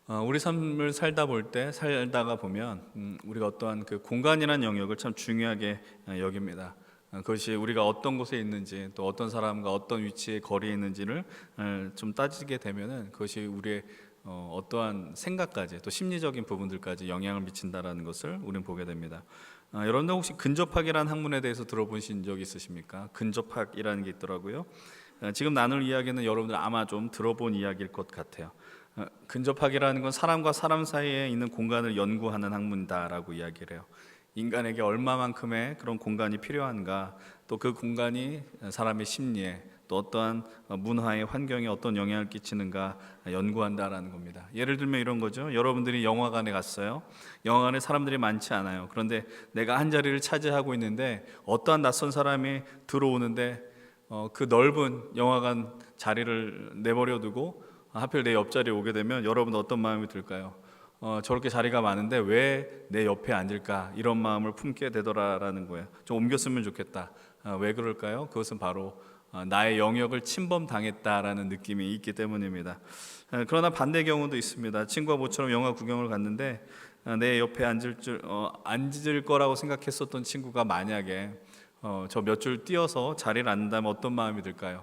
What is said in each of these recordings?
우리 삶을 살다가 보면 우리가 어떠한 그 공간이라는 영역을 참 중요하게 여깁니다. 그것이 우리가 어떤 곳에 있는지, 또 어떤 사람과 어떤 위치에 거리에 있는지를 좀 따지게 되면은 그것이 우리의 어떠한 생각까지, 또 심리적인 부분들까지 영향을 미친다라는 것을 우리는 보게 됩니다. 여러분들 혹시 근접학이라는 학문에 대해서 들어보신 적 있으십니까? 근접학이라는 게 있더라고요. 지금 나눌 이야기는 여러분들 아마 좀 들어본 이야기일 것 같아요. 근접학이라는 건 사람과 사람 사이에 있는 공간을 연구하는 학문이다라고 이야기를 해요. 인간에게 얼마만큼의 그런 공간이 필요한가, 또 그 공간이 사람의 심리에, 또 어떠한 문화의 환경에 어떤 영향을 끼치는가 연구한다라는 겁니다. 예를 들면 이런 거죠. 여러분들이 영화관에 갔어요. 영화관에 사람들이 많지 않아요. 그런데 내가 한 자리를 차지하고 있는데 어떠한 낯선 사람이 들어오는데 그 넓은 영화관 자리를 내버려 두고 하필 내 옆자리에 오게 되면 여러분은 어떤 마음이 들까요? 저렇게 자리가 많은데 왜 내 옆에 앉을까? 이런 마음을 품게 되더라라는 거예요. 좀 옮겼으면 좋겠다. 왜 그럴까요? 그것은 바로 나의 영역을 침범당했다라는 느낌이 있기 때문입니다. 그러나 반대 경우도 있습니다. 친구와 모처럼 영화 구경을 갔는데 내 옆에 앉을 거라고 생각했었던 친구가 만약에 저 몇 줄 뛰어서 자리를 앉는다면 어떤 마음이 들까요?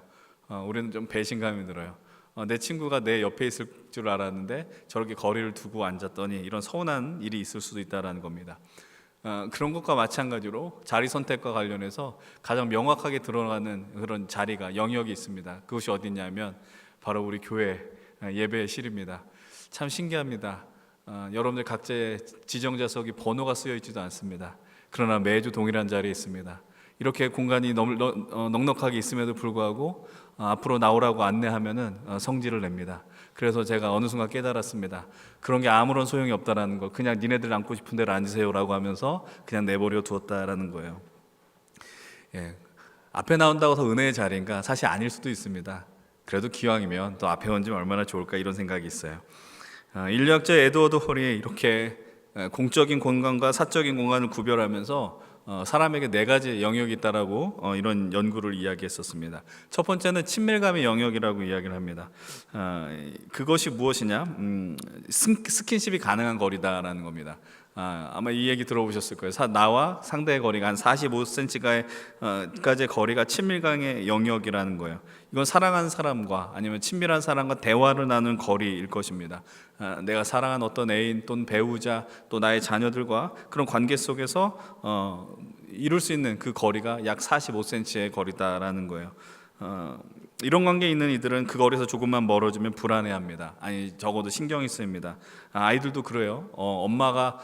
우리는 좀 배신감이 들어요. 내 친구가 내 옆에 있을 줄 알았는데 저렇게 거리를 두고 앉았더니 이런 서운한 일이 있을 수도 있다는 겁니다. 그런 것과 마찬가지로 자리 선택과 관련해서 가장 명확하게 드러나는 그런 자리가 영역이 있습니다. 그것이 어디냐면 바로 우리 교회 예배의 실입니다. 참 신기합니다. 여러분들 각자의 지정자석이 번호가 쓰여 있지도 않습니다. 그러나 매주 동일한 자리에 있습니다. 이렇게 공간이 넉넉하게 있음에도 불구하고 앞으로 나오라고 안내하면은 성질을 냅니다. 그래서 제가 어느 순간 깨달았습니다. 그런 게 아무런 소용이 없다라는 거. 그냥 니네들 앉고 싶은 대로 앉으세요라고 하면서 그냥 내버려 두었다라는 거예요. 예, 앞에 나온다고 해서 은혜의 자리인가? 사실 아닐 수도 있습니다. 그래도 기왕이면 또 앞에 얹으면 얼마나 좋을까 이런 생각이 있어요. 인류학자 에드워드 홀이 이렇게 공적인 공간과 사적인 공간을 구별하면서 사람에게 네 가지 영역이 있다라고 이런 연구를 이야기했었습니다. 첫 번째는 친밀감의 영역이라고 이야기를 합니다. 그것이 무엇이냐? 스킨십이 가능한 거리다라는 겁니다. 아마 이 얘기 들어보셨을 거예요. 나와 상대의 거리가 한 45cm까지의 거리가 친밀감의 영역이라는 거예요. 이건 사랑하는 사람과 아니면 친밀한 사람과 대화를 나누는 거리일 것입니다. 내가 사랑하는 어떤 애인 또는 배우자 또 나의 자녀들과 그런 관계 속에서 이룰 수 있는 그 거리가 약 45cm의 거리다라는 거예요. 이런 관계에 있는 이들은 그 거리에서 조금만 멀어지면 불안해합니다. 아니 적어도 신경이 쓰입니다. 아이들도 그래요. 엄마가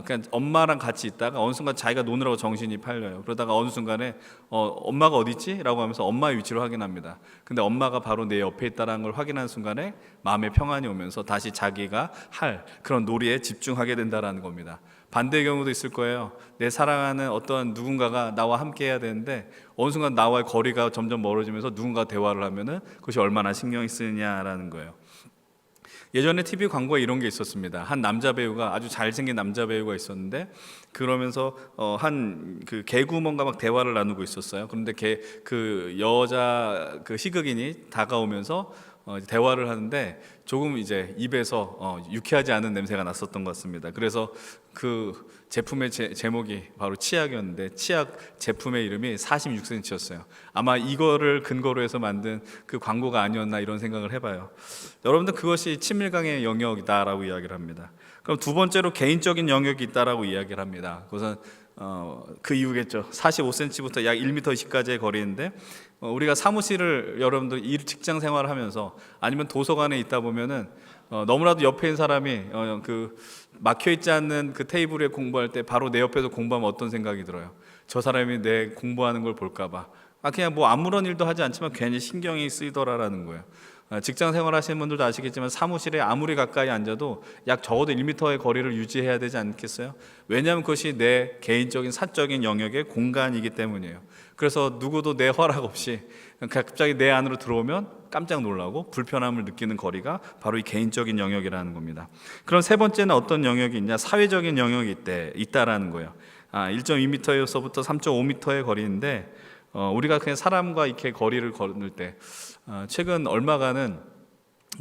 그냥 엄마랑 같이 있다가 어느 순간 자기가 노느라고 정신이 팔려요. 그러다가 어느 순간에 엄마가 어디 있지? 라고 하면서 엄마의 위치를 확인합니다. 근데 엄마가 바로 내 옆에 있다는 걸 확인하는 순간에 마음의 평안이 오면서 다시 자기가 할 그런 놀이에 집중하게 된다는 겁니다. 반대의 경우도 있을 거예요. 내 사랑하는 어떤 누군가가 나와 함께 해야 되는데 어느 순간 나와의 거리가 점점 멀어지면서 누군가 대화를 하면은 그것이 얼마나 신경이 쓰느냐라는 거예요. 예전에 TV 광고에 이런 게 있었습니다. 한 남자 배우가 아주 잘생긴 남자 배우가 있었는데 그러면서 한 그 개구먼과 막 대화를 나누고 있었어요. 그런데 그 여자 그 희극인이 다가오면서 대화를 하는데 조금 이제 입에서 유쾌하지 않은 냄새가 났었던 것 같습니다. 그래서 그 제품의 제목이 바로 치약이었는데 치약 제품의 이름이 46cm였어요. 아마 이거를 근거로 해서 만든 그 광고가 아니었나 이런 생각을 해봐요. 여러분들 그것이 친밀감의 영역이다라고 이야기를 합니다. 그럼 두 번째로 개인적인 영역이 있다라고 이야기를 합니다. 그것은 그 이유겠죠. 45cm부터 약 1m씩까지의 거리인데 우리가 사무실을 여러분들 직장 생활을 하면서 아니면 도서관에 있다 보면은 너무나도 옆에 있는 사람이 그 막혀 있지 않는 그 테이블에 공부할 때 바로 내 옆에서 공부하면 어떤 생각이 들어요? 저 사람이 내 공부하는 걸 볼까봐 그냥 뭐 아무런 일도 하지 않지만 괜히 신경이 쓰이더라라는 거예요. 직장 생활 하시는 분들도 아시겠지만 사무실에 아무리 가까이 앉아도 약 적어도 1m의 거리를 유지해야 되지 않겠어요? 왜냐하면 그것이 내 개인적인 사적인 영역의 공간이기 때문이에요. 그래서 누구도 내 허락 없이 갑자기 내 안으로 들어오면 깜짝 놀라고 불편함을 느끼는 거리가 바로 이 개인적인 영역이라는 겁니다. 그럼 세 번째는 어떤 영역이 있냐? 사회적인 영역이 있다라는 거예요. 1.2m에서부터 3.5m의 거리인데 우리가 그냥 사람과 이렇게 거리를 걸을 때 최근 얼마간은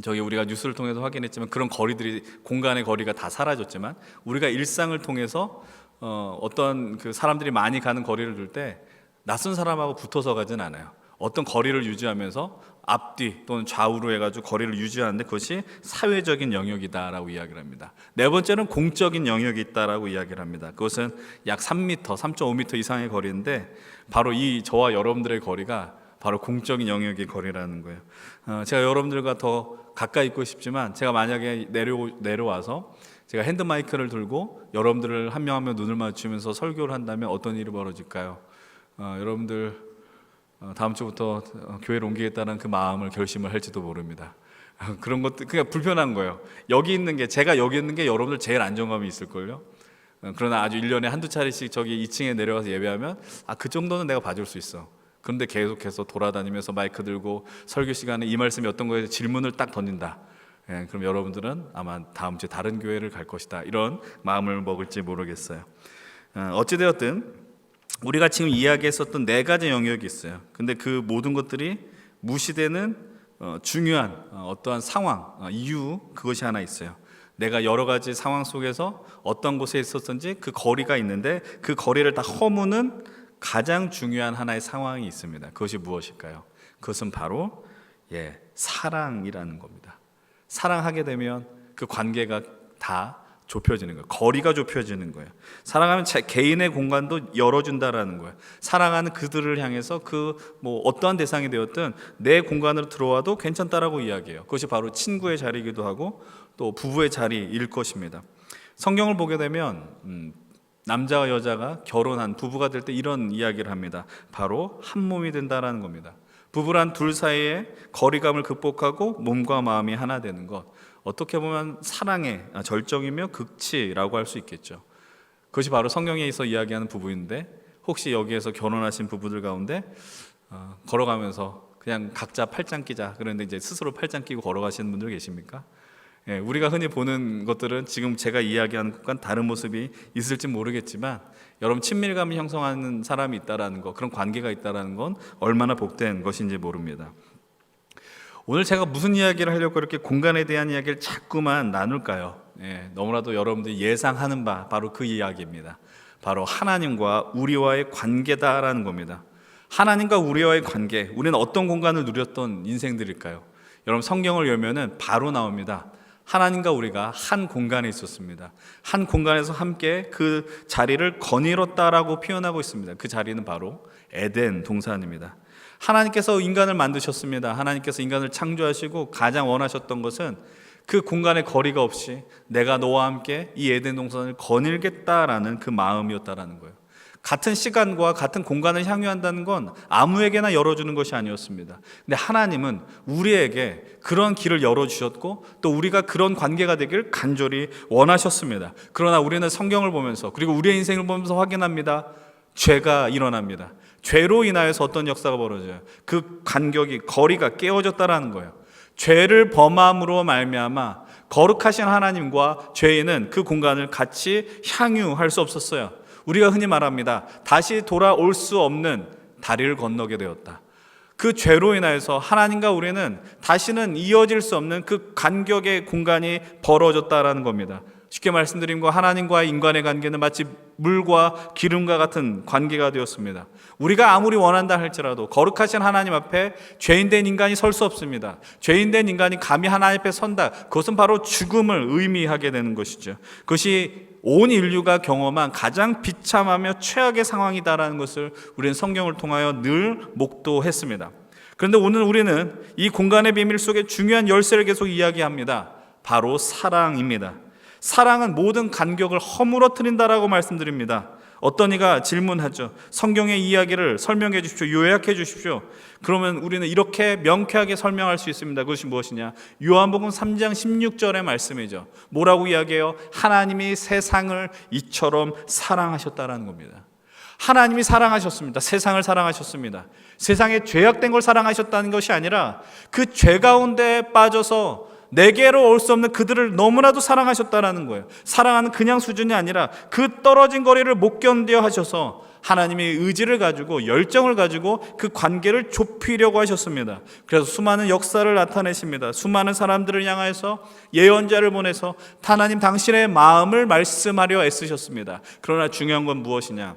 저기 우리가 뉴스를 통해서 확인했지만 그런 거리들이, 공간의 거리가 다 사라졌지만 우리가 일상을 통해서 어떤 그 사람들이 많이 가는 거리를 둘 때 낯선 사람하고 붙어서 가진 않아요. 어떤 거리를 유지하면서 앞뒤 또는 좌우로 해가지고 거리를 유지하는데 그것이 사회적인 영역이다라고 이야기를 합니다. 네 번째는 공적인 영역이 있다라고 이야기를 합니다. 그것은 약 3m, 3.5m 이상의 거리인데 바로 이 저와 여러분들의 거리가 바로 공적인 영역의 거리라는 거예요. 제가 여러분들과 더 가까이 있고 싶지만 제가 만약에 내려와서 제가 핸드 마이크를 들고 여러분들을 한 명 한 명 눈을 마주치면서 설교를 한다면 어떤 일이 벌어질까요? 여러분들 다음 주부터 교회를 옮기겠다는 그 마음을 결심을 할지도 모릅니다. 그런 것도 그냥 불편한 거예요. 제가 여기 있는 게 여러분들 제일 안정감이 있을걸요. 그러나 아주 1년에 한두 차례씩 저기 2층에 내려가서 예배하면 그 정도는 내가 봐줄 수 있어. 그런데 계속해서 돌아다니면서 마이크 들고 설교 시간에 이 말씀이 어떤 거에 질문을 딱 던진다. 그럼 여러분들은 아마 다음 주에 다른 교회를 갈 것이다, 이런 마음을 먹을지 모르겠어요. 어찌되었든 우리가 지금 이야기했었던 네 가지 영역이 있어요. 근데 그 모든 것들이 무시되는 중요한 어떠한 상황, 이유, 그것이 하나 있어요. 내가 여러 가지 상황 속에서 어떤 곳에 있었든지 그 거리가 있는데 그 거리를 다 허무는 가장 중요한 하나의 상황이 있습니다. 그것이 무엇일까요? 그것은 바로 사랑이라는 겁니다. 사랑하게 되면 그 관계가 다 좁혀지는 거예요. 거리가 좁혀지는 거예요. 사랑하면 개인의 공간도 열어준다라는 거예요. 사랑하는 그들을 향해서 어떠한 대상이 되었든 내 공간으로 들어와도 괜찮다라고 이야기해요. 그것이 바로 친구의 자리이기도 하고 또 부부의 자리일 것입니다. 성경을 보게 되면 남자와 여자가 결혼한 부부가 될 때 이런 이야기를 합니다. 바로 한 몸이 된다라는 겁니다. 부부란 둘 사이의 거리감을 극복하고 몸과 마음이 하나 되는 것, 어떻게 보면 사랑의 절정이며 극치라고 할 수 있겠죠. 그것이 바로 성경에서 이야기하는 부부인데, 혹시 여기에서 결혼하신 부부들 가운데 걸어가면서 그냥 각자 팔짱 끼자, 그런데 이제 스스로 팔짱 끼고 걸어가시는 분들 계십니까? 우리가 흔히 보는 것들은 지금 제가 이야기하는 것과는 다른 모습이 있을지 모르겠지만, 여러분 친밀감을 형성하는 사람이 있다라는 것, 그런 관계가 있다라는 건 얼마나 복된 것인지 모릅니다. 오늘 제가 무슨 이야기를 하려고 이렇게 공간에 대한 이야기를 자꾸만 나눌까요? 너무나도 여러분들이 예상하는 바 바로 그 이야기입니다. 바로 하나님과 우리와의 관계다라는 겁니다. 하나님과 우리와의 관계, 우리는 어떤 공간을 누렸던 인생들일까요? 여러분 성경을 열면은 바로 나옵니다. 하나님과 우리가 한 공간에 있었습니다. 한 공간에서 함께 그 자리를 거닐었다라고 표현하고 있습니다. 그 자리는 바로 에덴 동산입니다. 하나님께서 인간을 만드셨습니다. 하나님께서 인간을 창조하시고 가장 원하셨던 것은 그 공간의 거리가 없이 내가 너와 함께 이 에덴 동산을 거닐겠다라는 그 마음이었다라는 거예요. 같은 시간과 같은 공간을 향유한다는 건 아무에게나 열어주는 것이 아니었습니다. 근데 하나님은 우리에게 그런 길을 열어주셨고 또 우리가 그런 관계가 되길 간절히 원하셨습니다. 그러나 우리는 성경을 보면서, 그리고 우리의 인생을 보면서 확인합니다. 죄가 일어납니다. 죄로 인하여서 어떤 역사가 벌어져요? 그 간격이, 거리가 깨어졌다라는 거예요. 죄를 범함으로 말미암아 거룩하신 하나님과 죄인은 그 공간을 같이 향유할 수 없었어요. 우리가 흔히 말합니다. 다시 돌아올 수 없는 다리를 건너게 되었다. 그 죄로 인하여서 하나님과 우리는 다시는 이어질 수 없는 그 간격의 공간이 벌어졌다라는 겁니다. 쉽게 말씀드리면 하나님과의 인간의 관계는 마치 물과 기름과 같은 관계가 되었습니다. 우리가 아무리 원한다 할지라도 거룩하신 하나님 앞에 죄인된 인간이 설 수 없습니다. 죄인된 인간이 감히 하나님 앞에 선다, 그것은 바로 죽음을 의미하게 되는 것이죠. 그것이 온 인류가 경험한 가장 비참하며 최악의 상황이다라는 것을 우리는 성경을 통하여 늘 목도했습니다. 그런데 오늘 우리는 이 공간의 비밀 속에 중요한 열쇠를 계속 이야기합니다. 바로 사랑입니다. 사랑은 모든 간격을 허물어뜨린다라고 말씀드립니다. 어떤 이가 질문하죠. 성경의 이야기를 설명해 주십시오. 요약해 주십시오. 그러면 우리는 이렇게 명쾌하게 설명할 수 있습니다. 그것이 무엇이냐? 요한복음 3장 16절의 말씀이죠. 뭐라고 이야기해요? 하나님이 세상을 이처럼 사랑하셨다라는 겁니다. 하나님이 사랑하셨습니다. 세상을 사랑하셨습니다. 세상에 죄악된 걸 사랑하셨다는 것이 아니라 그 죄 가운데 빠져서 내게로 올 수 없는 그들을 너무나도 사랑하셨다라는 거예요. 사랑하는 그냥 수준이 아니라 그 떨어진 거리를 못 견뎌 하셔서 하나님의 의지를 가지고 열정을 가지고 그 관계를 좁히려고 하셨습니다. 그래서 수많은 역사를 나타내십니다. 수많은 사람들을 향해서 예언자를 보내서 하나님 당신의 마음을 말씀하려 애쓰셨습니다. 그러나 중요한 건 무엇이냐?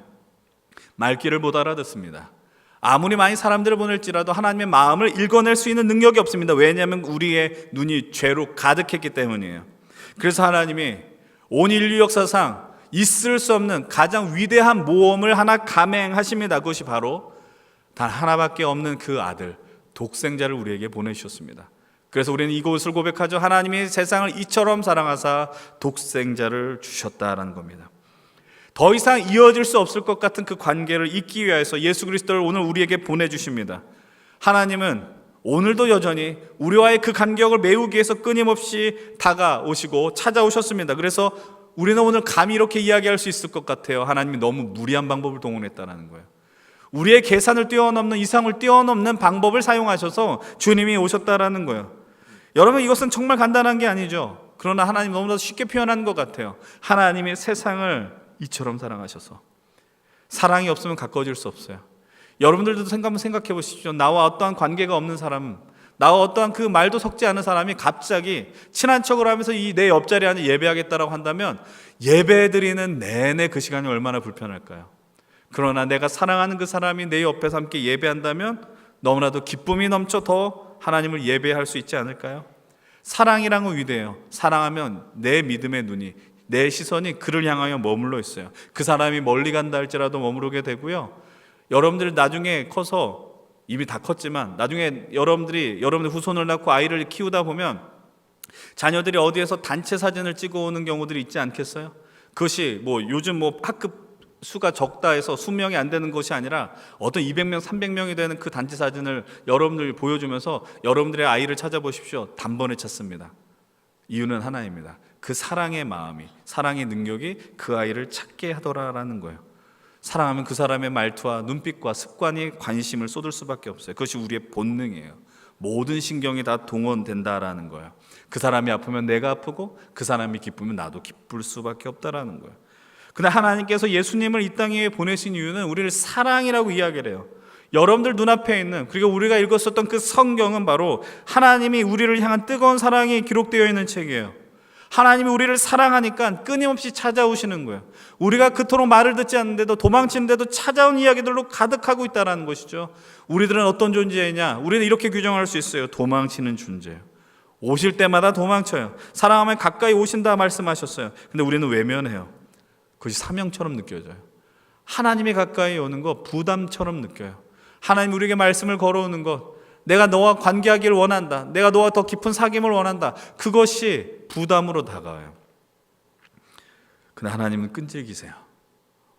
말귀를 못 알아듣습니다. 아무리 많이 사람들을 보낼지라도 하나님의 마음을 읽어낼 수 있는 능력이 없습니다. 왜냐하면 우리의 눈이 죄로 가득했기 때문이에요. 그래서 하나님이 온 인류 역사상 있을 수 없는 가장 위대한 모험을 하나 감행하십니다. 그것이 바로 단 하나밖에 없는 그 아들, 독생자를 우리에게 보내주셨습니다. 그래서 우리는 이것을 고백하죠. 하나님이 세상을 이처럼 사랑하사 독생자를 주셨다라는 겁니다. 더 이상 이어질 수 없을 것 같은 그 관계를 잇기 위해서 예수 그리스도를 오늘 우리에게 보내주십니다. 하나님은 오늘도 여전히 우리와의 그 간격을 메우기 위해서 끊임없이 다가오시고 찾아오셨습니다. 그래서 우리는 오늘 감히 이렇게 이야기할 수 있을 것 같아요. 하나님이 너무 무리한 방법을 동원했다는 거예요. 우리의 계산을 뛰어넘는, 이상을 뛰어넘는 방법을 사용하셔서 주님이 오셨다라는 거예요. 여러분, 이것은 정말 간단한 게 아니죠. 그러나 하나님 너무나도 쉽게 표현한 것 같아요. 하나님이 세상을 이처럼 사랑하셔서. 사랑이 없으면 가까워질 수 없어요. 여러분들도 한번 생각해 보십시오. 나와 어떠한 관계가 없는 사람, 나와 어떠한 그 말도 섞지 않은 사람이 갑자기 친한 척을 하면서 이 내 옆자리에 앉아 예배하겠다라고 한다면 예배 드리는 내내 그 시간이 얼마나 불편할까요? 그러나 내가 사랑하는 그 사람이 내 옆에서 함께 예배한다면 너무나도 기쁨이 넘쳐 더 하나님을 예배할 수 있지 않을까요? 사랑이란 건 위대해요. 사랑하면 내 믿음의 눈이, 내 시선이 그를 향하여 머물러 있어요. 그 사람이 멀리 간다 할지라도 머무르게 되고요. 여러분들 나중에 커서, 이미 다 컸지만 나중에 여러분들 후손을 낳고 아이를 키우다 보면 자녀들이 어디에서 단체 사진을 찍어 오는 경우들이 있지 않겠어요? 그것이 요즘 학급 수가 적다 해서 수명이 안 되는 것이 아니라 어떤 200명, 300명이 되는 그 단체 사진을 여러분들 보여주면서 여러분들의 아이를 찾아보십시오. 단번에 찾습니다. 이유는 하나입니다. 그 사랑의 마음이, 사랑의 능력이 그 아이를 찾게 하더라라는 거예요. 사랑하면 그 사람의 말투와 눈빛과 습관이 관심을 쏟을 수밖에 없어요. 그것이 우리의 본능이에요. 모든 신경이 다 동원된다라는 거예요. 그 사람이 아프면 내가 아프고 그 사람이 기쁘면 나도 기쁠 수밖에 없다라는 거예요. 근데 하나님께서 예수님을 이 땅에 보내신 이유는 우리를 사랑이라고 이야기를 해요. 여러분들 눈앞에 있는, 그리고 우리가 읽었었던 그 성경은 바로 하나님이 우리를 향한 뜨거운 사랑이 기록되어 있는 책이에요. 하나님이 우리를 사랑하니까 끊임없이 찾아오시는 거예요. 우리가 그토록 말을 듣지 않는데도, 도망치는데도 찾아온 이야기들로 가득하고 있다는 것이죠. 우리들은 어떤 존재이냐? 우리는 이렇게 규정할 수 있어요. 도망치는 존재예요. 오실 때마다 도망쳐요. 사랑하면 가까이 오신다 말씀하셨어요. 근데 우리는 외면해요. 그것이 사명처럼 느껴져요. 하나님이 가까이 오는 거 부담처럼 느껴요. 하나님 우리에게 말씀을 걸어오는 것, 내가 너와 관계하기를 원한다, 내가 너와 더 깊은 사귐을 원한다, 그것이 부담으로 다가와요. 근데 하나님은 끈질기세요.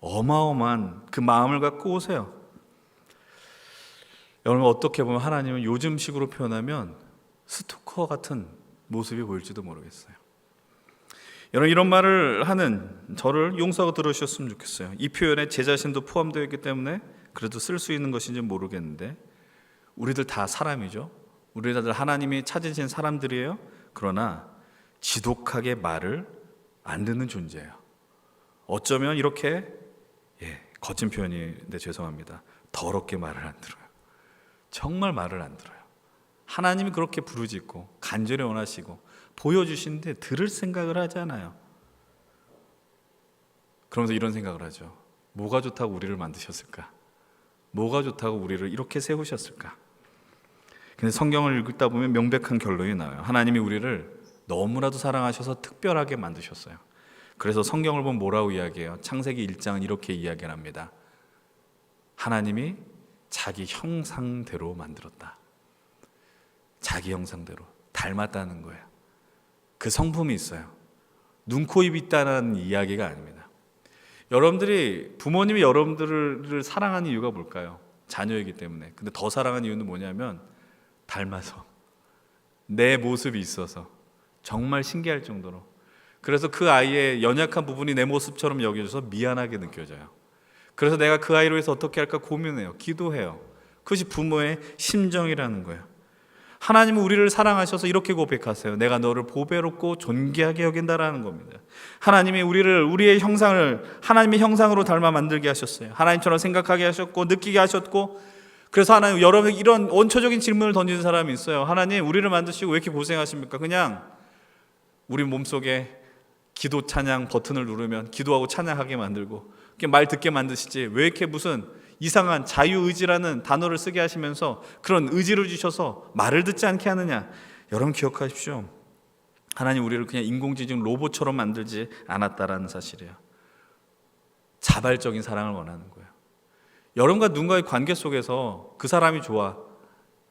어마어마한 그 마음을 갖고 오세요. 여러분, 어떻게 보면 하나님은 요즘식으로 표현하면 스토커 같은 모습이 보일지도 모르겠어요. 여러분, 이런 말을 하는 저를 용서하고 들으셨으면 좋겠어요. 이 표현에 제 자신도 포함되어 있기 때문에 그래도 쓸 수 있는 것인지 모르겠는데, 우리들 다 사람이죠. 우리들 하나님이 찾으신 사람들이에요. 그러나 지독하게 말을 안 듣는 존재예요. 어쩌면 이렇게, 거친 표현인데 죄송합니다, 더럽게 말을 안 들어요. 정말 말을 안 들어요. 하나님이 그렇게 부르짖고 간절히 원하시고 보여주시는데 들을 생각을 하지 않아요. 그러면서 이런 생각을 하죠. 뭐가 좋다고 우리를 만드셨을까? 뭐가 좋다고 우리를 이렇게 세우셨을까? 근데 성경을 읽다 보면 명백한 결론이 나와요. 하나님이 우리를 너무나도 사랑하셔서 특별하게 만드셨어요. 그래서 성경을 보면 뭐라고 이야기해요? 창세기 1장은 이렇게 이야기를 합니다. 하나님이 자기 형상대로 만들었다. 자기 형상대로 닮았다는 거예요. 그 성품이 있어요. 눈, 코, 입이 있다는 이야기가 아닙니다. 여러분들이, 부모님이 여러분들을 사랑하는 이유가 뭘까요? 자녀이기 때문에. 근데 더 사랑하는 이유는 뭐냐면 닮아서, 내 모습이 있어서, 정말 신기할 정도로. 그래서 그 아이의 연약한 부분이 내 모습처럼 여겨져서 미안하게 느껴져요. 그래서 내가 그 아이로 해서 어떻게 할까 고민해요. 기도해요. 그것이 부모의 심정이라는 거예요. 하나님은 우리를 사랑하셔서 이렇게 고백하세요. 내가 너를 보배롭고 존귀하게 여긴다라는 겁니다. 하나님이 우리를 우리의 형상을 하나님의 형상으로 닮아 만들게 하셨어요. 하나님처럼 생각하게 하셨고 느끼게 하셨고, 그래서 하나님, 여러분 이런 원초적인 질문을 던지는 사람이 있어요. 하나님, 우리를 만드시고 왜 이렇게 고생하십니까? 그냥 우리 몸속에 기도 찬양 버튼을 누르면 기도하고 찬양하게 만들고 말 듣게 만드시지, 왜 이렇게 무슨 이상한 자유의지라는 단어를 쓰게 하시면서 그런 의지를 주셔서 말을 듣지 않게 하느냐. 여러분 기억하십시오. 하나님 우리를 그냥 인공지능 로봇처럼 만들지 않았다라는 사실이에요. 자발적인 사랑을 원하는 거예요. 여러분과 누군가의 관계 속에서 그 사람이 좋아,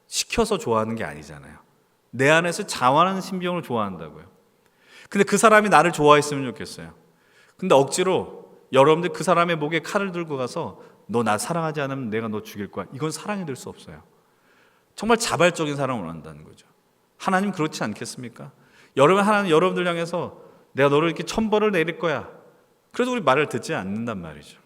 시켜서 좋아하는 게 아니잖아요. 내 안에서 자원하는 심정을 좋아한다고요. 근데 그 사람이 나를 좋아했으면 좋겠어요. 근데 억지로 여러분들 그 사람의 목에 칼을 들고 가서 너 나 사랑하지 않으면 내가 너 죽일 거야, 이건 사랑이 될 수 없어요. 정말 자발적인 사랑을 원한다는 거죠. 하나님 그렇지 않겠습니까? 하나님 여러분들 향해서 내가 너를 이렇게 천벌을 내릴 거야, 그래도 우리 말을 듣지 않는단 말이죠.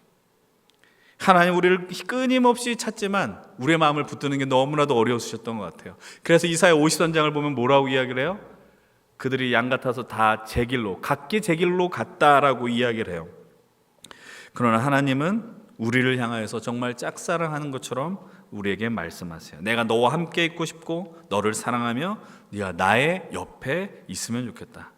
하나님 우리를 끊임없이 찾지만 우리의 마음을 붙드는 게 너무나도 어려우셨던 것 같아요. 그래서 이사야 50선장을 보면 뭐라고 이야기를 해요? 그들이 양 같아서 다 제 길로, 각기 제 길로 갔다라고 이야기를 해요. 그러나 하나님은 우리를 향하여서 정말 짝사랑하는 것처럼 우리에게 말씀하세요. 내가 너와 함께 있고 싶고 너를 사랑하며 네가 나의 옆에 있으면 좋겠다.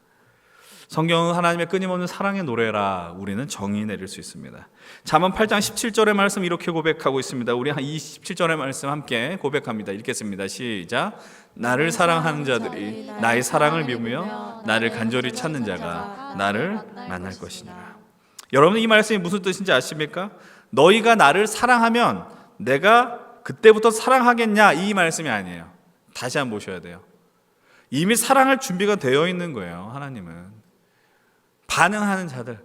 성경은 하나님의 끊임없는 사랑의 노래라 우리는 정의 내릴 수 있습니다. 잠언 8장 17절의 말씀 이렇게 고백하고 있습니다. 우리 한 27절의 말씀 함께 고백합니다. 읽겠습니다. 시작. 나를 사랑하는 자들이 나의 사랑을 믿으며 나를 간절히 찾는 자가 나를 만날 것이니라. 여러분 이 말씀이 무슨 뜻인지 아십니까? 너희가 나를 사랑하면 내가 그때부터 사랑하겠냐, 이 말씀이 아니에요. 다시 한번 보셔야 돼요. 이미 사랑할 준비가 되어 있는 거예요. 하나님은 반응하는 자들,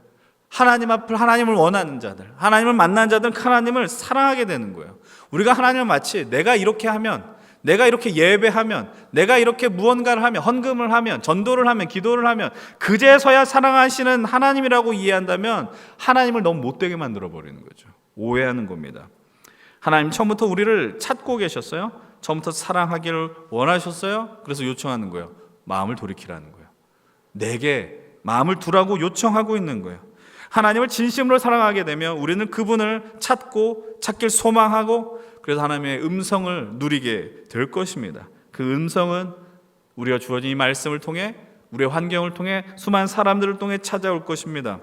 하나님 앞을, 하나님을 원하는 자들, 하나님을 만난 자들은 하나님을 사랑하게 되는 거예요. 우리가 하나님을 마치 내가 이렇게 하면, 내가 이렇게 예배하면, 내가 이렇게 무언가를 하면, 헌금을 하면, 전도를 하면, 기도를 하면 그제서야 사랑하시는 하나님이라고 이해한다면 하나님을 너무 못되게 만들어버리는 거죠. 오해하는 겁니다. 하나님 처음부터 우리를 찾고 계셨어요. 처음부터 사랑하기를 원하셨어요. 그래서 요청하는 거예요. 마음을 돌이키라는 거예요. 내게 마음을 두라고 요청하고 있는 거예요. 하나님을 진심으로 사랑하게 되면 우리는 그분을 찾길 소망하고, 그래서 하나님의 음성을 누리게 될 것입니다. 그 음성은 우리가 주어진 이 말씀을 통해, 우리의 환경을 통해, 수많은 사람들을 통해 찾아올 것입니다.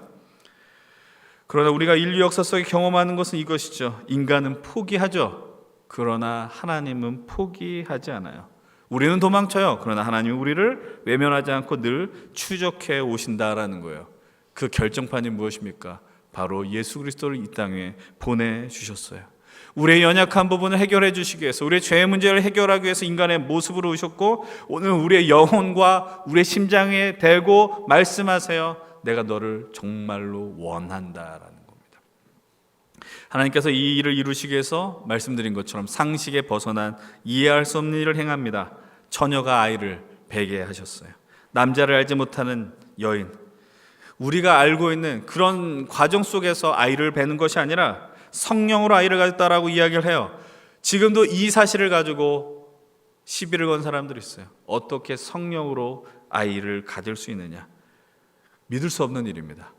그러나 우리가 인류 역사 속에 경험하는 것은 이것이죠. 인간은 포기하죠. 그러나 하나님은 포기하지 않아요. 우리는 도망쳐요. 그러나 하나님은 우리를 외면하지 않고 늘 추적해 오신다라는 거예요. 그 결정판이 무엇입니까? 바로 예수 그리스도를 이 땅에 보내주셨어요. 우리의 연약한 부분을 해결해 주시기 위해서, 우리의 죄의 문제를 해결하기 위해서 인간의 모습으로 오셨고, 오늘 우리의 영혼과 우리의 심장에 대고 말씀하세요. 내가 너를 정말로 원한다라는 겁니다. 하나님께서 이 일을 이루시기 위해서 말씀드린 것처럼 상식에 벗어난 이해할 수 없는 일을 행합니다. 처녀가 아이를 베게 하셨어요. 남자를 알지 못하는 여인, 우리가 알고 있는 그런 과정 속에서 아이를 베는 것이 아니라 성령으로 아이를 가졌다라고 이야기를 해요. 지금도 이 사실을 가지고 시비를 건 사람들이 있어요. 어떻게 성령으로 아이를 가질 수 있느냐, 믿을 수 없는 일입니다.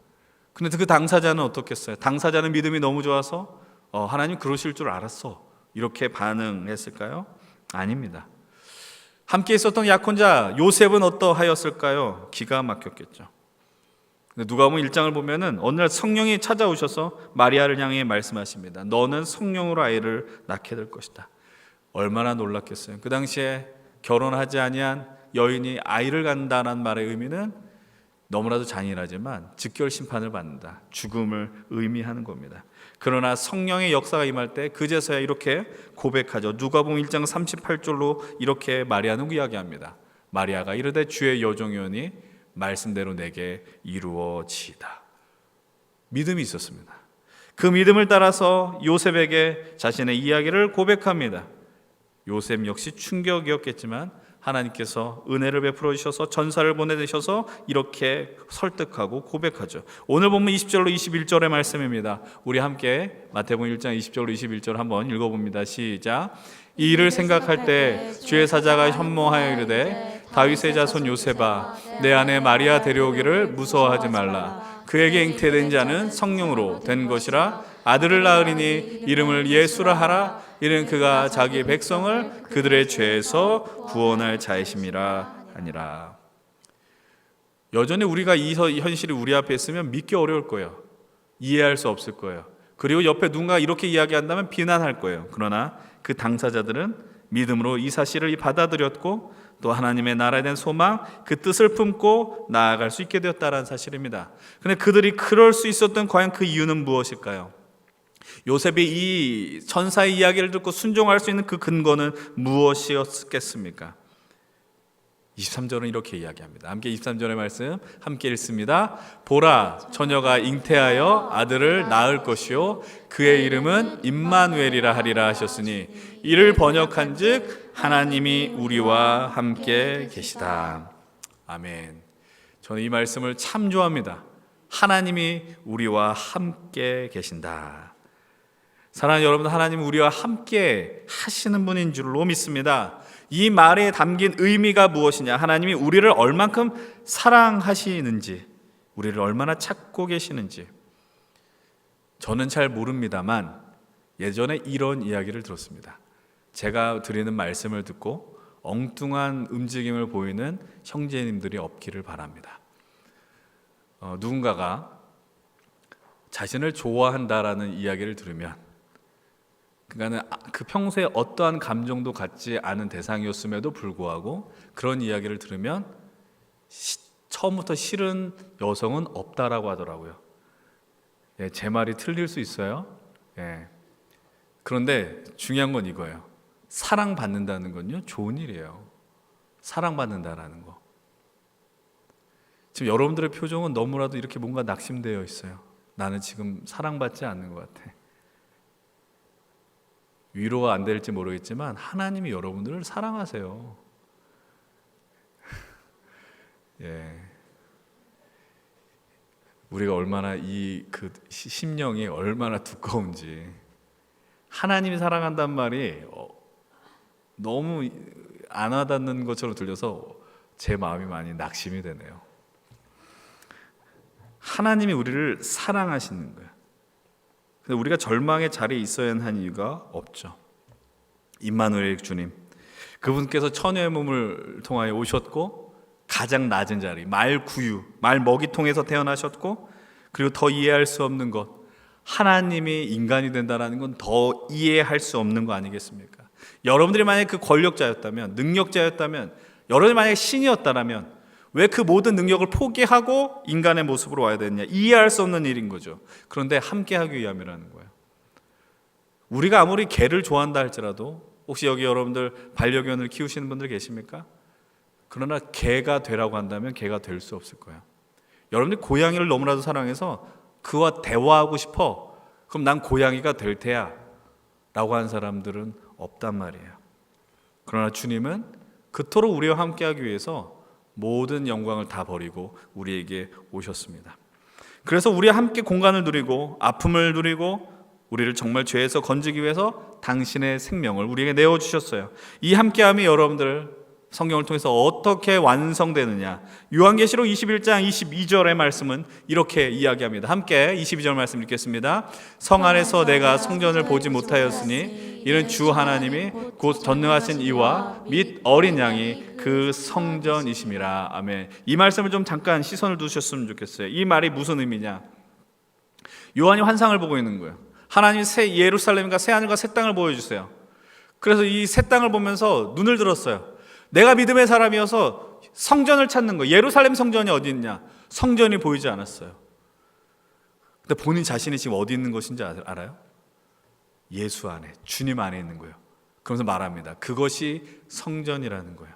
그런데 그 당사자는 어떻겠어요? 당사자는 믿음이 너무 좋아서 하나님 그러실 줄 알았어, 이렇게 반응했을까요? 아닙니다. 함께 있었던 약혼자 요셉은 어떠하였을까요? 기가 막혔겠죠. 누가복음 1장을 보면은 어느 날 성령이 찾아오셔서 마리아를 향해 말씀하십니다. 너는 성령으로 아이를 낳게 될 것이다. 얼마나 놀랐겠어요. 그 당시에 결혼하지 아니한 여인이 아이를 갖는다는 말의 의미는 너무나도 잔인하지만 즉결 심판을 받는다, 죽음을 의미하는 겁니다. 그러나 성령의 역사가 임할 때 그제서야 이렇게 고백하죠. 누가복음 1장 38절로 이렇게 마리아는 이야기합니다. 마리아가 이르되 주의 여종이오니 말씀대로 내게 이루어지이다. 믿음이 있었습니다. 그 믿음을 따라서 요셉에게 자신의 이야기를 고백합니다. 요셉 역시 충격이었겠지만 하나님께서 은혜를 베풀어 주셔서 전사를 보내주셔서 이렇게 설득하고 고백하죠. 오늘 본문 20절로 21절의 말씀입니다. 우리 함께 마태복음 1장 20절로 21절 한번 읽어봅니다. 시작. 이 일을 생각할 때 주의 사자가 현몽하여 이르되 다윗의 자손 요셉아 내 아내 마리아 데려오기를 무서워하지 말라. 그에게 잉태된 자는 성령으로 된 것이라. 아들을 낳으리니 이름을 예수라 하라. 이는 그가 자기 백성을 그들의 죄에서 구원할 자이심이라 하니라. 여전히 우리가 이 현실이 우리 앞에 있으면 믿기 어려울 거예요. 이해할 수 없을 거예요. 그리고 옆에 누군가 이렇게 이야기한다면 비난할 거예요. 그러나 그 당사자들은 믿음으로 이 사실을 받아들였고 또 하나님의 나라에 대한 소망, 그 뜻을 품고 나아갈 수 있게 되었다는 사실입니다. 그런데 그들이 그럴 수 있었던 과연 그 이유는 무엇일까요? 요셉이 이 천사의 이야기를 듣고 순종할 수 있는 그 근거는 무엇이었겠습니까? 23절은 이렇게 이야기합니다. 함께 23절의 말씀 함께 읽습니다. 보라, 처녀가 잉태하여 아들을 낳을 것이요 그의 이름은 임마누엘이라 하리라 하셨으니 이를 번역한즉 하나님이 우리와 함께 계시다. 아멘. 저는 이 말씀을 참 좋아합니다. 하나님이 우리와 함께 계신다. 사랑하는 여러분, 하나님은 우리와 함께 하시는 분인 줄로 믿습니다. 이 말에 담긴 의미가 무엇이냐? 하나님이 우리를 얼만큼 사랑하시는지, 우리를 얼마나 찾고 계시는지 저는 잘 모릅니다만 예전에 이런 이야기를 들었습니다. 제가 드리는 말씀을 듣고 엉뚱한 움직임을 보이는 형제님들이 없기를 바랍니다. 누군가가 자신을 좋아한다라는 이야기를 들으면, 그러니까는 그 평소에 어떠한 감정도 갖지 않은 대상이었음에도 불구하고 그런 이야기를 들으면 처음부터 싫은 여성은 없다라고 하더라고요. 예, 제 말이 틀릴 수 있어요. 예. 그런데 중요한 건 이거예요. 사랑받는다는 건요, 좋은 일이에요. 사랑받는다라는 거. 지금 여러분들의 표정은 너무나도 이렇게 뭔가 낙심되어 있어요. 나는 지금 사랑받지 않는 것 같아. 위로가 안 될지 모르겠지만 하나님이 여러분들을 사랑하세요. 예. 우리가 얼마나 그 심령이 얼마나 두꺼운지. 하나님이 사랑한다는 말이 너무 안 와닿는 것처럼 들려서 제 마음이 많이 낙심이 되네요. 하나님이 우리를 사랑하시는 거예요. 근데 우리가 절망의 자리에 있어야 하는 이유가 없죠. 임마누엘 주님, 그분께서 처녀의 몸을 통하여 오셨고 가장 낮은 자리, 말 구유, 말 먹이통에서 태어나셨고, 그리고 더 이해할 수 없는 것, 하나님이 인간이 된다는 건 더 이해할 수 없는 거 아니겠습니까? 여러분들이 만약에 그 권력자였다면, 능력자였다면, 여러분이 만약에 신이었다면 왜 그 모든 능력을 포기하고 인간의 모습으로 와야 되느냐? 이해할 수 없는 일인 거죠. 그런데 함께하기 위함이라는 거예요. 우리가 아무리 개를 좋아한다 할지라도, 혹시 여기 여러분들 반려견을 키우시는 분들 계십니까? 그러나 개가 되라고 한다면 개가 될 수 없을 거예요. 여러분들이 고양이를 너무나도 사랑해서 그와 대화하고 싶어, 그럼 난 고양이가 될 테야 라고 하는 사람들은 없단 말이에요. 그러나 주님은 그토록 우리와 함께하기 위해서 모든 영광을 다 버리고 우리에게 오셨습니다. 그래서 우리와 함께 공간을 누리고 아픔을 누리고 우리를 정말 죄에서 건지기 위해서 당신의 생명을 우리에게 내어주셨어요. 이 함께함이 여러분들 성경을 통해서 어떻게 완성되느냐? 요한계시록 21장 22절의 말씀은 이렇게 이야기합니다. 함께 22절 말씀 읽겠습니다. 성 안에서 내가 성전을 보지 못하였으니 이는 주 하나님이 곧 전능하신 이와 및 어린 양이 그 성전이심이라. 아멘. 이 말씀을 좀 잠깐 시선을 두셨으면 좋겠어요. 이 말이 무슨 의미냐? 요한이 환상을 보고 있는 거예요. 하나님이 새 예루살렘과 새 하늘과 새 땅을 보여주세요. 그래서 이 새 땅을 보면서 눈을 들었어요. 내가 믿음의 사람이어서 성전을 찾는 거예요. 예루살렘 성전이 어디 있냐? 성전이 보이지 않았어요. 근데 본인 자신이 지금 어디 있는 것인지 알아요? 예수 안에, 주님 안에 있는 거예요. 그러면서 말합니다. 그것이 성전이라는 거예요.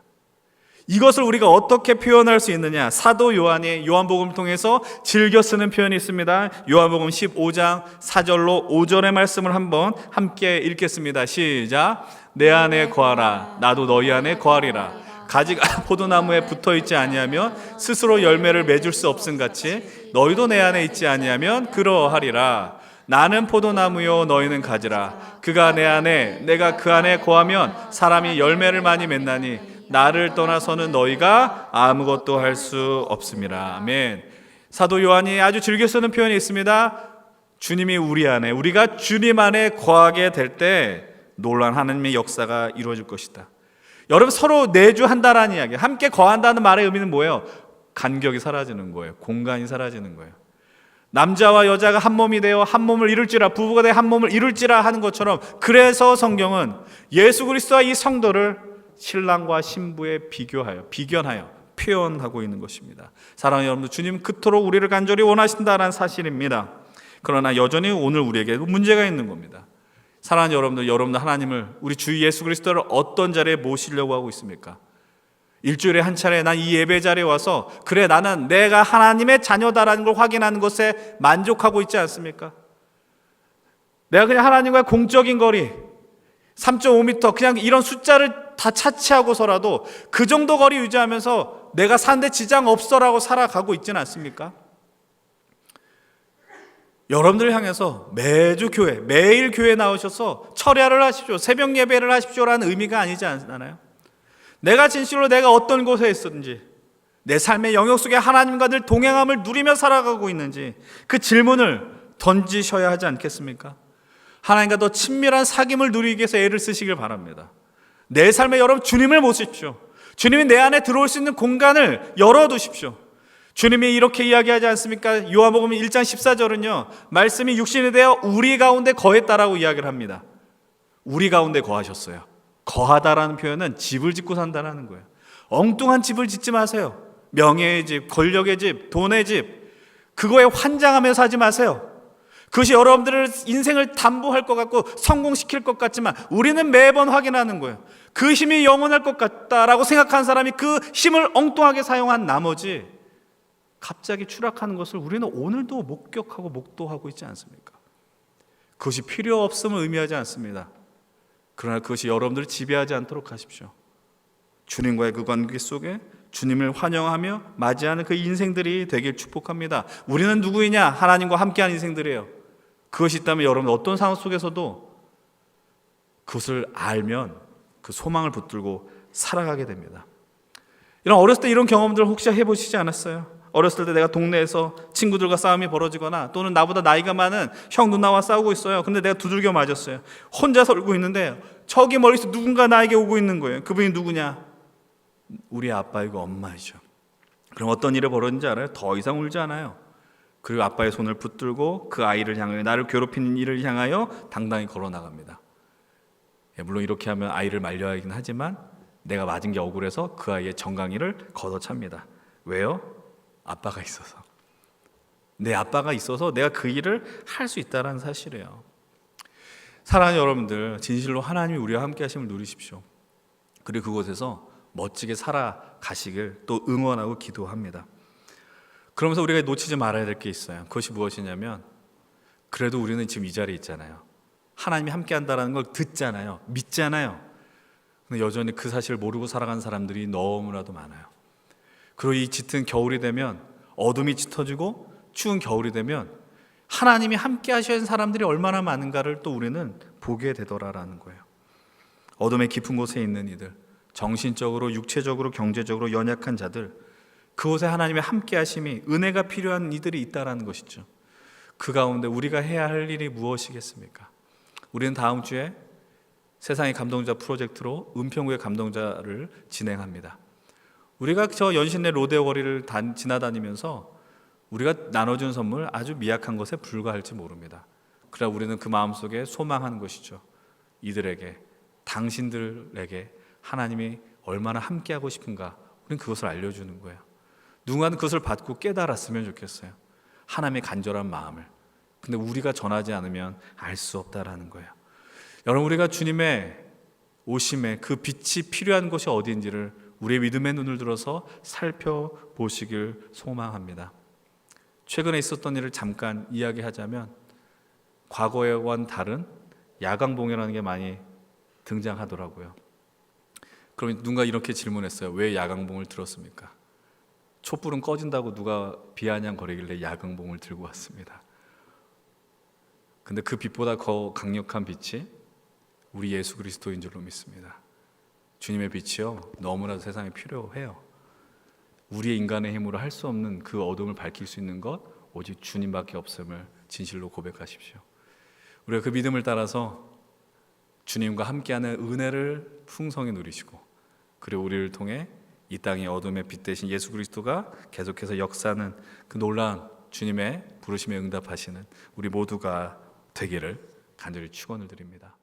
이것을 우리가 어떻게 표현할 수 있느냐? 사도 요한이 요한복음을 통해서 즐겨 쓰는 표현이 있습니다. 요한복음 15장 4절로 5절의 말씀을 한번 함께 읽겠습니다. 시작. 내 안에 거하라. 나도 너희 안에 거하리라. 가지가 포도나무에 붙어있지 아니하면 스스로 열매를 맺을 수 없음 같이 너희도 내 안에 있지 아니하면 그러하리라. 나는 포도나무요 너희는 가지라. 그가 내 안에 내가 그 안에 거하면 사람이 열매를 많이 맺나니 나를 떠나서는 너희가 아무것도 할 수 없음이라. 아멘. 사도 요한이 아주 즐겨 쓰는 표현이 있습니다. 주님이 우리 안에, 우리가 주님 안에 거하게 될 때 놀라운 하나님의 역사가 이루어질 것이다. 여러분, 서로 내주한다라는 이야기, 함께 거한다는 말의 의미는 뭐예요? 간격이 사라지는 거예요. 공간이 사라지는 거예요. 남자와 여자가 한 몸이 되어 한 몸을 이룰지라, 부부가 되어 한 몸을 이룰지라 하는 것처럼, 그래서 성경은 예수 그리스도와 이 성도를 신랑과 신부에 비견하여 표현하고 있는 것입니다. 사랑하는 여러분들, 주님 그토록 우리를 간절히 원하신다는 사실입니다. 그러나 여전히 오늘 우리에게 문제가 있는 겁니다. 사랑하는 여러분들 하나님을, 우리 주 예수 그리스도를 어떤 자리에 모시려고 하고 있습니까? 일주일에 한 차례 난 이 예배 자리에 와서 그래 나는 내가 하나님의 자녀다라는 걸 확인하는 것에 만족하고 있지 않습니까? 내가 그냥 하나님과의 공적인 거리 3.5m 그냥 이런 숫자를 다 차치하고서라도 그 정도 거리 유지하면서 내가 사는데 지장 없어라고 살아가고 있지는 않습니까? 여러분들을 향해서 매주 교회, 매일 교회 나오셔서 철야를 하십시오, 새벽 예배를 하십시오라는 의미가 아니지 않나요? 내가 진실로 내가 어떤 곳에 있었는지, 내 삶의 영역 속에 하나님과 늘 동행함을 누리며 살아가고 있는지 그 질문을 던지셔야 하지 않겠습니까? 하나님과 더 친밀한 사귐을 누리기 위해서 애를 쓰시길 바랍니다. 내 삶에 여러분 주님을 모십시오. 주님이 내 안에 들어올 수 있는 공간을 열어두십시오. 주님이 이렇게 이야기하지 않습니까? 요한복음 1장 14절은요 말씀이 육신이 되어 우리 가운데 거했다라고 이야기를 합니다. 우리 가운데 거하셨어요. 거하다라는 표현은 집을 짓고 산다는 거예요. 엉뚱한 집을 짓지 마세요. 명예의 집, 권력의 집, 돈의 집, 그거에 환장하며 사지 마세요. 그것이 여러분들의 인생을 담보할 것 같고 성공시킬 것 같지만 우리는 매번 확인하는 거예요. 그 힘이 영원할 것 같다라고 생각하는 사람이 그 힘을 엉뚱하게 사용한 나머지 갑자기 추락하는 것을 우리는 오늘도 목격하고 목도하고 있지 않습니까? 그것이 필요 없음을 의미하지 않습니다. 그러나 그것이 여러분들을 지배하지 않도록 하십시오. 주님과의 그 관계 속에 주님을 환영하며 맞이하는 그 인생들이 되길 축복합니다. 우리는 누구이냐? 하나님과 함께한 인생들이에요. 그것이 있다면 여러분 어떤 상황 속에서도 그것을 알면 그 소망을 붙들고 살아가게 됩니다. 이런 어렸을 때 이런 경험들 혹시 해보시지 않았어요? 어렸을 때 내가 동네에서 친구들과 싸움이 벌어지거나 또는 나보다 나이가 많은 형 누나와 싸우고 있어요. 근데 내가 두들겨 맞았어요. 혼자 설고 있는데 저기 멀리서 누군가 나에게 오고 있는 거예요. 그분이 누구냐? 우리 아빠이고 엄마이죠. 그럼 어떤 일이 벌어진지 알아요? 더 이상 울지 않아요. 그리고 아빠의 손을 붙들고 그 아이를 향하여, 나를 괴롭히는 이를 향하여 당당히 걸어 나갑니다. 물론 이렇게 하면 아이를 말려야 하긴 하지만 내가 맞은 게 억울해서 그 아이의 정강이를 걷어찹니다. 왜요? 아빠가 있어서. 내 아빠가 있어서 내가 그 일을 할 수 있다는 사실이에요. 사랑하는 여러분들, 진실로 하나님이 우리와 함께 하심을 누리십시오. 그리고 그곳에서 멋지게 살아가시길 또 응원하고 기도합니다. 그러면서 우리가 놓치지 말아야 될 게 있어요. 그것이 무엇이냐면 그래도 우리는 지금 이 자리에 있잖아요. 하나님이 함께 한다는 걸 듣잖아요. 믿잖아요. 근데 여전히 그 사실을 모르고 살아가는 사람들이 너무나도 많아요. 그리고 이 짙은 겨울이 되면, 어둠이 짙어지고 추운 겨울이 되면 하나님이 함께 하시는 사람들이 얼마나 많은가를 또 우리는 보게 되더라라는 거예요. 어둠의 깊은 곳에 있는 이들, 정신적으로, 육체적으로, 경제적으로 연약한 자들, 그곳에 하나님의 함께 하심이, 은혜가 필요한 이들이 있다라는 것이죠. 그 가운데 우리가 해야 할 일이 무엇이겠습니까? 우리는 다음 주에 세상의 감동자 프로젝트로 은평구의 감동자를 진행합니다. 우리가 저 연신내 로데오 거리를 지나다니면서 우리가 나눠준 선물 아주 미약한 것에 불과할지 모릅니다. 그러나 우리는 그 마음속에 소망하는 것이죠. 이들에게, 당신들에게 하나님이 얼마나 함께하고 싶은가, 우리는 그것을 알려주는 거예요. 누군가는 그것을 받고 깨달았으면 좋겠어요. 하나님의 간절한 마음을. 근데 우리가 전하지 않으면 알 수 없다라는 거예요. 여러분, 우리가 주님의 오심에 그 빛이 필요한 곳이 어디인지를 우리의 믿음의 눈을 들어서 살펴보시길 소망합니다. 최근에 있었던 일을 잠깐 이야기하자면 과거와는 다른 야광봉이라는 게 많이 등장하더라고요. 그럼 누가 이렇게 질문했어요. 왜 야광봉을 들었습니까? 촛불은 꺼진다고 누가 비아냥거리길래 야광봉을 들고 왔습니다. 근데 그 빛보다 더 강력한 빛이 우리 예수 그리스도인 줄로 믿습니다. 주님의 빛이요 너무나도 세상에 필요해요. 우리의 인간의 힘으로 할 수 없는 그 어둠을 밝힐 수 있는 것 오직 주님밖에 없음을 진실로 고백하십시오. 우리가 그 믿음을 따라서 주님과 함께하는 은혜를 풍성히 누리시고, 그리고 우리를 통해 이 땅의 어둠의 빛 대신 예수 그리스도가 계속해서 역사하는 그 놀라운 주님의 부르심에 응답하시는 우리 모두가 되기를 간절히 축원을 드립니다.